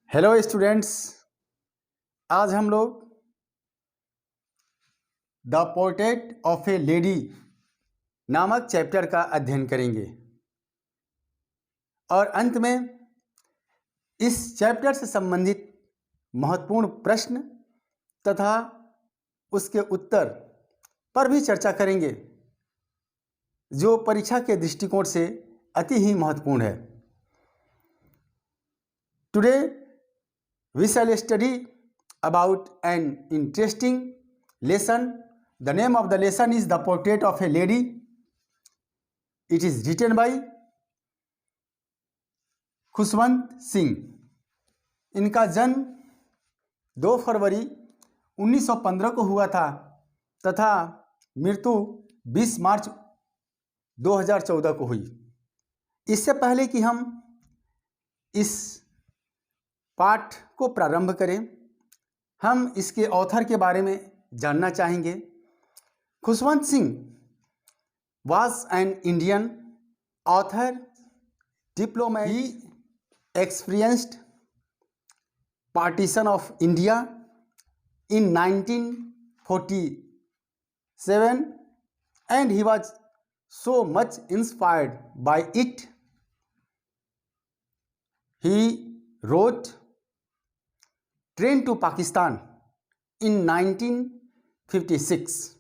Hello students. आज हम लोग the portrait of a lady नामक चैप्टर का अध्ययन करेंगे और अंत में इस चैप्टर से संबंधित महत्वपूर्ण प्रश्न तथा उसके उत्तर पर भी चर्चा करेंगे जो परीक्षा के दृष्टिकोण से अति ही महत्वपूर्ण है। Today we shall study about an interesting lesson. The name of the lesson is The Portrait of a Lady. It is written by Khushwant Singh. इनका जन्म 2 फरवरी 1915 को हुआ था तथा मृत्यु 20 मार्च 2014 को हुई। इससे पहले कि हम इस पाठ को प्रारंभ करें, हम इसके ऑथर के बारे में जानना चाहेंगे। Khushwant Singh was an Indian author, diplomat. He experienced partition of India in 1947 and he was so much inspired by it. He wrote Train to Pakistan in 1956.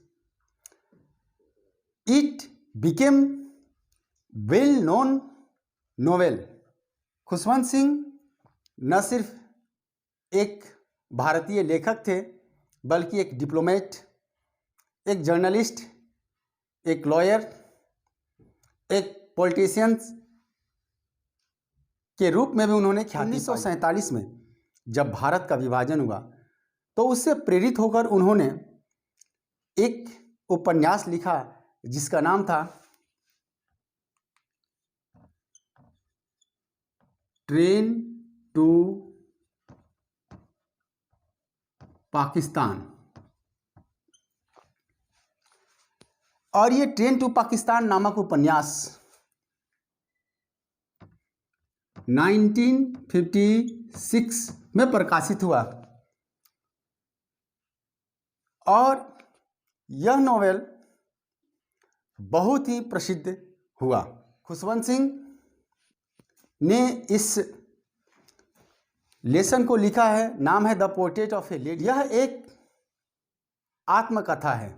It became well-known novel. Khushwant Singh न सिर्फ एक भारतीय लेखक थे बल्कि एक डिप्लोमेट, एक जर्नलिस्ट, एक लॉयर, एक पॉलिटिशियंस के रूप में भी उन्होंने ख्याति। 1947 में जब भारत का विभाजन हुआ तो उससे प्रेरित होकर उन्होंने एक उपन्यास लिखा जिसका नाम था ट्रेन टू पाकिस्तान। और ये ट्रेन टू पाकिस्तान नामक उपन्यास 1956 में प्रकाशित हुआ और यह नॉवेल बहुत ही प्रसिद्ध हुआ। खुशवंत सिंह ने इस लेसन को लिखा है, नाम है the portrait of a lady. यह एक आत्मकथा है।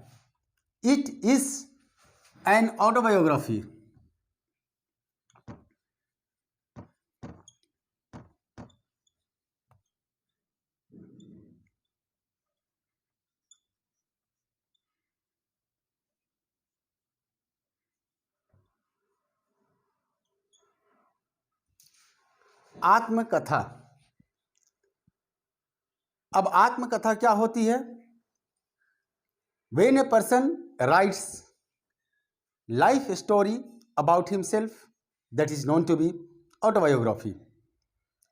It is an autobiography. आत्मकथा। अब आत्मकथा क्या होती है? When a person writes life story about himself, that is known to be autobiography.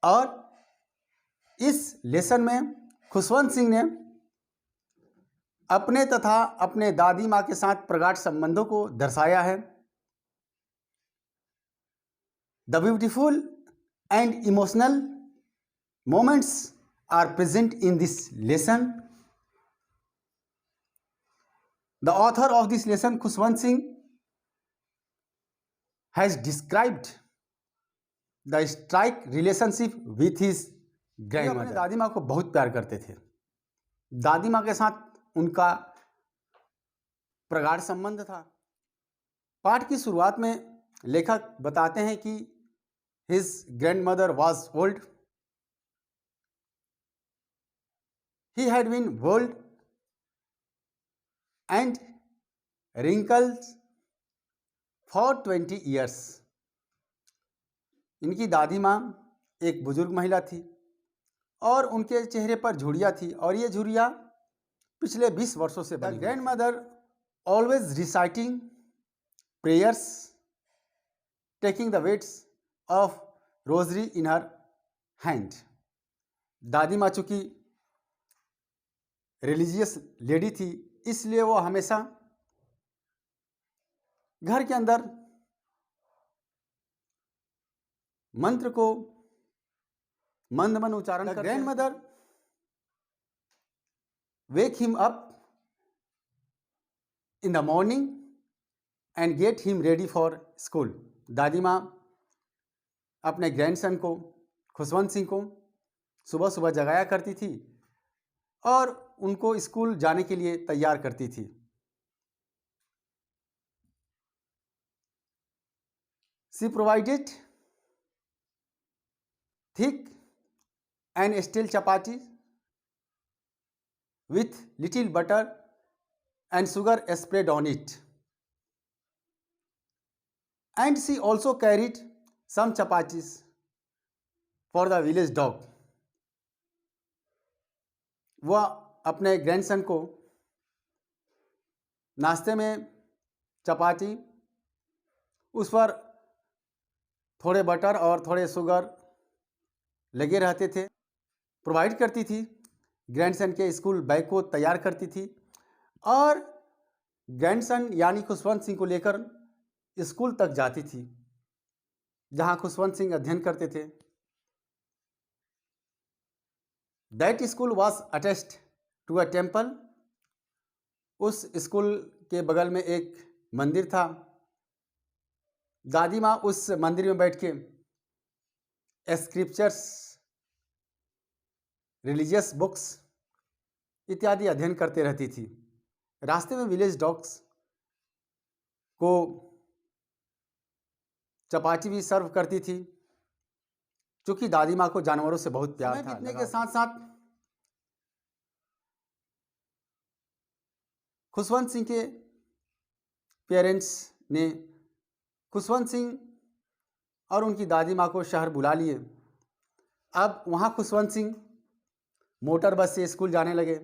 और इस लेसन में खुशवंत सिंह ने अपने तथा अपने दादी माँ के साथ प्रगाढ़ संबंधों को दर्शाया है। The beautiful and emotional moments are present in this lesson. The author of this lesson, Khushwant Singh, has described the strike relationship with his grandmother. अपने दादी माँ को बहुत प्यार करते थे। दादी माँ के साथ उनका प्रगाढ़ संबंध था। पाठ की शुरुआत में लेखक बताते हैं कि His grandmother was old. He had been bald and wrinkled for 20 years. इनकी दादी माँ एक बुजुर्ग महिला थी और उनके चेहरे पर झुर्रियाँ थी और ये झुर्रियाँ पिछले 20 वर्षों से बनी। Grandmother always reciting prayers, taking the weights of rosary in her hand. दादी माँ चूँकि रिलीजियस लेडी थी इसलिए वो हमेशा घर के अंदर मंत्र को मंद मन उच्चारण करते। Grand mother wake him up in the morning and get him ready for school. दादी माँ अपने ग्रैंडसन को, खुशवंत सिंह को, सुबह सुबह जगाया करती थी और उनको स्कूल जाने के लिए तैयार करती थी। She provided thick and stale chapati with little butter and sugar spread on it. And she also carried some chapatis for the village dog. वह अपने ग्रैंडसन को नाश्ते में चपाती, उस पर थोड़े बटर और थोड़े शुगर लगे रहते थे, प्रोवाइड करती थी। ग्रैंडसन के स्कूल बैग को तैयार करती थी और ग्रैंडसन यानी खुशवंत सिंह को लेकर स्कूल तक जाती थी जहां खुशवंत सिंह अध्ययन करते थे। That school was attached to a temple. उस स्कूल के बगल में एक मंदिर था। दादी माँ उस मंदिर में बैठ के स्क्रिप्चर्स, रिलीजियस बुक्स इत्यादि अध्ययन करते रहती थी। रास्ते में विलेज डॉग्स को चपाती भी सर्व करती थी, क्योंकि दादी माँ को जानवरों से बहुत प्यार था। बीतने के साथ साथ खुशवंत सिंह के पेरेंट्स ने खुशवंत सिंह और उनकी दादी माँ को शहर बुला लिए। अब वहाँ खुशवंत सिंह मोटर बस से स्कूल जाने लगे।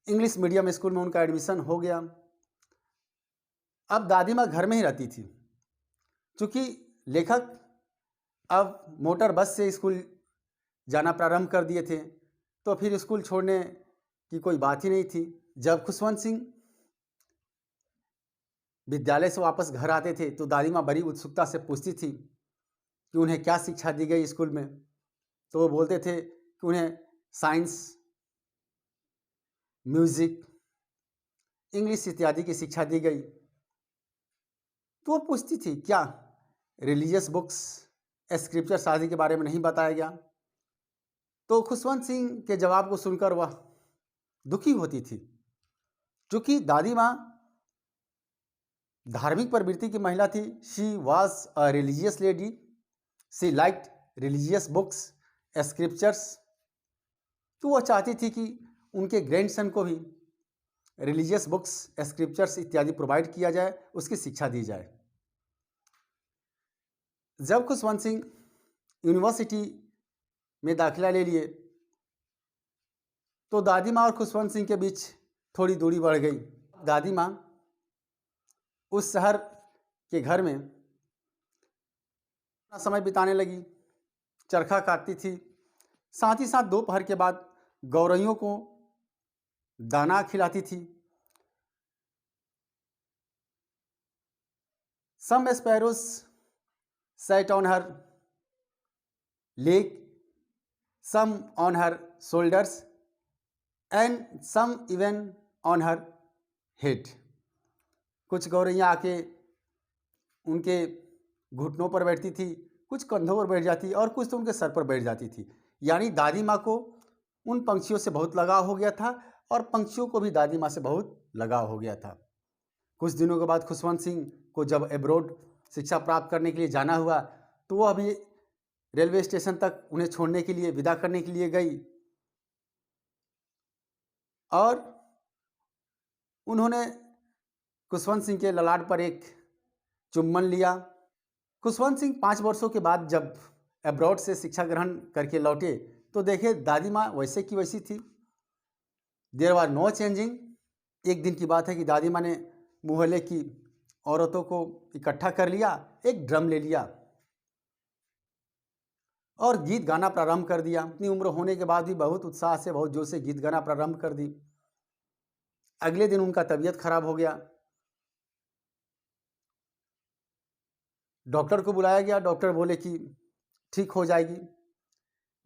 इंग्लिश मीडियम स्कूल में उनका एडमिशन हो गया। अब दादी माँ घर में ही रहती थी, क्योंकि लेखक अब मोटर बस से स्कूल जाना प्रारंभ कर दिए थे, तो फिर स्कूल छोड़ने की कोई बात ही नहीं थी। जब खुशवंत सिंह विद्यालय से वापस घर आते थे तो दादी माँ बड़ी उत्सुकता से पूछती थी कि उन्हें क्या शिक्षा दी गई स्कूल में। तो वो बोलते थे कि उन्हें साइंस, म्यूजिक, इंग्लिश इत्यादि की शिक्षा दी गई। तो वो पूछती थी क्या रिलीजियस बुक्स, स्क्रिप्चर्स आदि के बारे में नहीं बताया गया। तो खुशवंत सिंह के जवाब को सुनकर वह दुखी होती थी, क्योंकि दादी माँ धार्मिक प्रवृत्ति की महिला थी। She was a religious lady, she liked religious books, scriptures. तो वह चाहती थी कि उनके ग्रैंडसन को भी रिलीजियस बुक्स, स्क्रिप्चर्स इत्यादि प्रोवाइड किया जाए, उसकी शिक्षा दी जाए। जब खुशवंत सिंह यूनिवर्सिटी में दाखिला ले लिए तो दादी माँ और खुशवंत सिंह के बीच थोड़ी दूरी बढ़ गई। दादी माँ उस शहर के घर में समय बिताने लगी, चरखा काटती थी। साथ ही साथ दोपहर के बाद गौरैयों को दाना खिलाती थी। Some sparrows sat on her leg, some on her shoulders, and some even on her head. कुछ गौरैया आके उनके घुटनों पर बैठती थी, कुछ कंधों पर बैठ जाती और कुछ तो उनके सर पर बैठ जाती थी। यानी दादी माँ को उन पंछियों से बहुत लगाव हो गया था और पंछियों को भी दादी माँ से बहुत लगाव हो गया था। कुछ दिनों के बाद खुशवंत सिंह को जब एब्रोड शिक्षा प्राप्त करने के लिए जाना हुआ तो वह भी रेलवे स्टेशन तक उन्हें छोड़ने के लिए, विदा करने के लिए गई और उन्होंने खुशवंत सिंह के ललाट पर एक चुम्बन लिया। खुशवंत सिंह 5 वर्षों के बाद जब एब्रॉड से शिक्षा ग्रहण करके लौटे तो देखे दादी माँ वैसे की वैसी थी। There was no changing. एक दिन की बात है कि दादी माँ ने मोहल्ले की औरतों को इकट्ठा कर लिया, एक ड्रम ले लिया और गीत गाना प्रारंभ कर दिया। इतनी उम्र होने के बाद भी बहुत उत्साह से, बहुत जोर से गीत गाना प्रारंभ कर दी। अगले दिन उनका तबीयत खराब हो गया। डॉक्टर को बुलाया गया। डॉक्टर बोले कि ठीक हो जाएगी।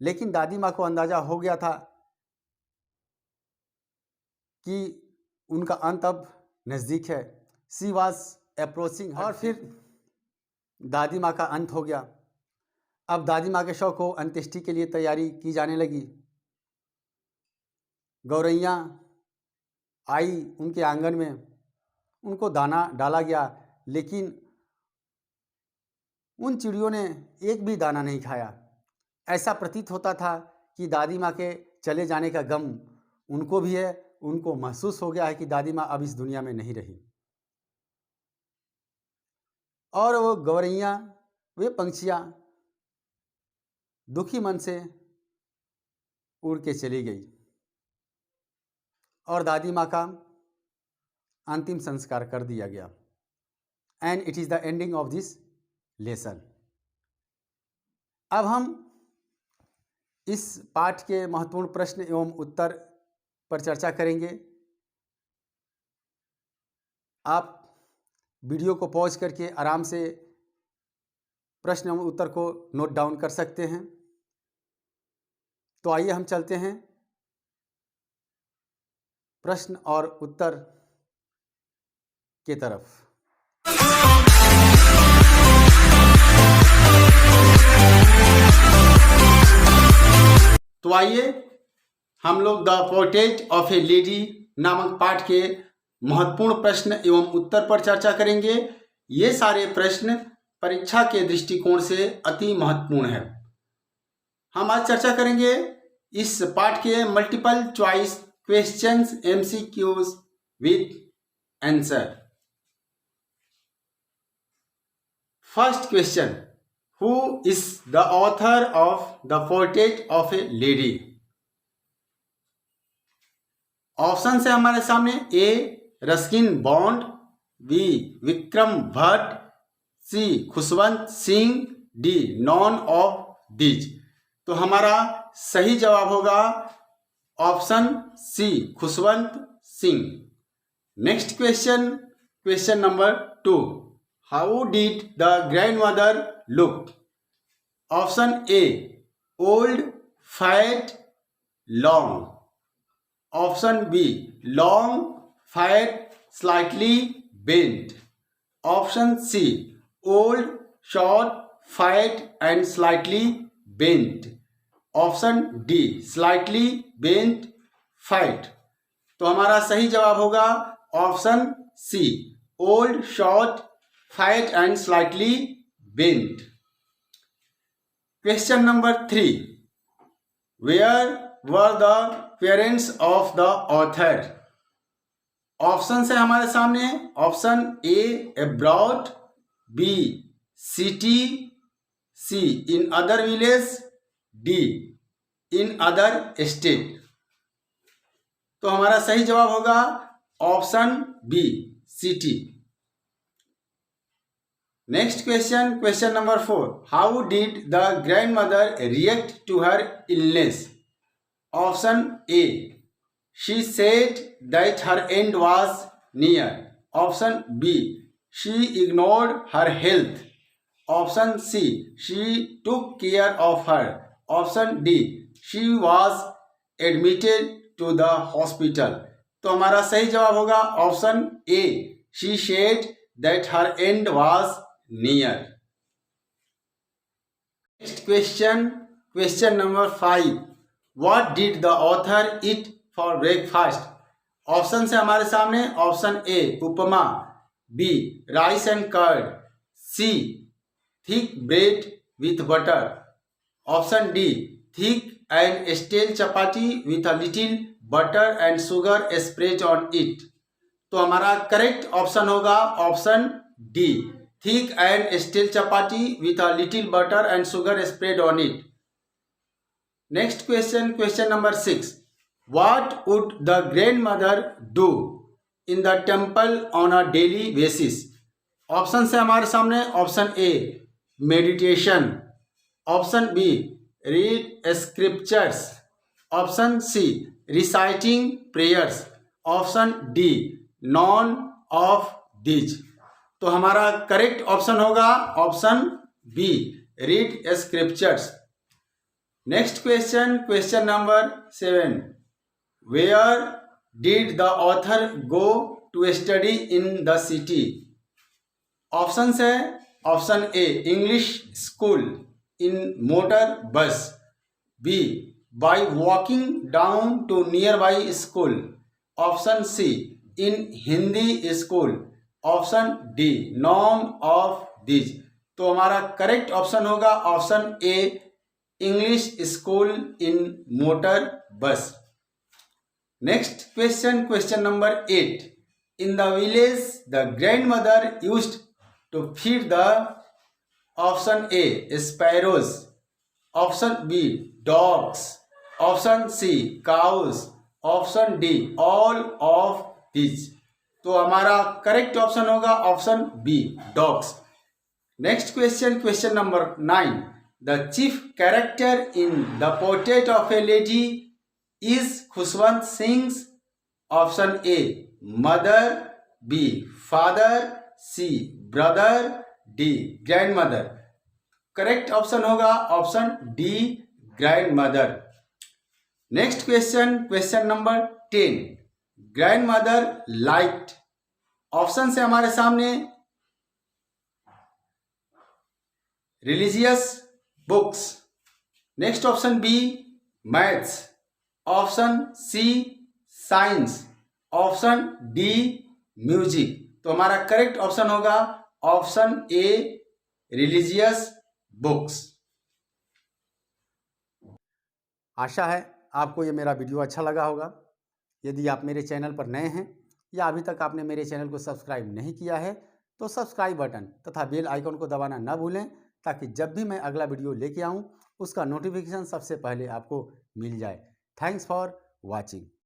लेकिन दादी माँ को अंदाज़ा हो गया था कि उनका अंत अब नज़दीक है। शी वॉज अप्रोचिंग, और फिर दादी माँ का अंत हो गया। अब दादी माँ के शव को अंत्येष्टि के लिए तैयारी की जाने लगी। गौरैया आई उनके आंगन में, उनको दाना डाला गया, लेकिन उन चिड़ियों ने एक भी दाना नहीं खाया। ऐसा प्रतीत होता था कि दादी माँ के चले जाने का गम उनको भी है। उनको महसूस हो गया है कि दादी माँ अब इस दुनिया में नहीं रही। और वो गौरैया, वे पंछियाँ दुखी मन से उड़ के चली गई और दादी माँ का अंतिम संस्कार कर दिया गया। And it is the ending of this lesson. अब हम इस पाठ के महत्वपूर्ण प्रश्न एवं उत्तर पर चर्चा करेंगे। आप वीडियो को पॉज करके आराम से प्रश्न एवं उत्तर को नोट डाउन कर सकते हैं। तो आइए हम चलते हैं प्रश्न और उत्तर के तरफ। तो आइए हम लोग the portrait of a lady नामक पाठ के महत्वपूर्ण प्रश्न एवं उत्तर पर चर्चा करेंगे। ये सारे प्रश्न परीक्षा के दृष्टिकोण से अति महत्वपूर्ण है। हम आज चर्चा करेंगे इस पाठ के multiple choice questions MCQs with answer. First question, who is the author of the portrait of a lady? Option है हमारे सामने। A Ruskin Bond, B Vikram Bhatt, C Khushwant Singh, D none of these. तो हमारा सही जवाब होगा option C Khushwant Singh. Next question, question number 2, how did the grandmother look? Option A old, fat, long. Option B long, fat, slightly bent. Option C old, short, fat and slightly bent. Option D slightly bent, fat. तो हमारा सही जवाब होगा option C old, short, fat and slightly bent. Question number 3, where were the parents of the author? Option है हमारे सामने। Option A abroad, B city, C in other village, D in other state. तो हमारा सही जवाब होगा option B city. Next question, question number 4, how did the grandmother react to her illness? Option A she said that her end was near. Option B she ignored her health. Option C she took care of her. Option D she was admitted to the hospital. तो हमारा सही जवाब होगा option A she said that her end was near. Next question, question number 5, what did the author eat for breakfast? Option है हमारे सामने। Option A upma, B rice and curd, C thick bread with butter. Option D thick and stale chapati with a little butter and sugar spread on it. तो हमारा correct option होगा option D thick and stale chapati with a little butter and sugar spread on it. Next question, question number 6, what would the grandmother do in the temple on a daily basis? Option है हमारे सामने। Option A meditation, option B read scriptures, option C reciting prayers, option D none of these. तो हमारा correct option होगा option B read scriptures. Next question, question number 7, where did the author go to study in the city? Option है, option A English school, in motor bus, B by walking down to nearby school, option C in Hindi school, option D none of this. तो हमारा correct option होगा option A English school in motor bus. Next question, question number 8, in the village the grandmother used to feed the, option A sparrows, option B dogs, option C cows, option D all of this. तो हमारा correct option होगा option B dogs. Next question, question number 9, the chief character in the portrait of a lady is Khushwant Singh, option A mother, B father, C brother, D grandmother. Correct option होगा option D grandmother. Next question, question number 10, grandmother liked, option से हमारे सामने religious books, next option B maths, option C science, option D music. तो हमारा correct option होगा option A religious books. आशा है आपको ये मेरा वीडियो अच्छा लगा होगा। यदि आप मेरे चैनल पर नए हैं या अभी तक आपने मेरे चैनल को सब्सक्राइब नहीं किया है तो सब्सक्राइब बटन तथा बेल आइकन को दबाना न भूलें, ताकि जब भी मैं अगला वीडियो लेके आऊँ उसका नोटिफिकेशन सबसे पहले आपको मिल जाए। Thanks for watching.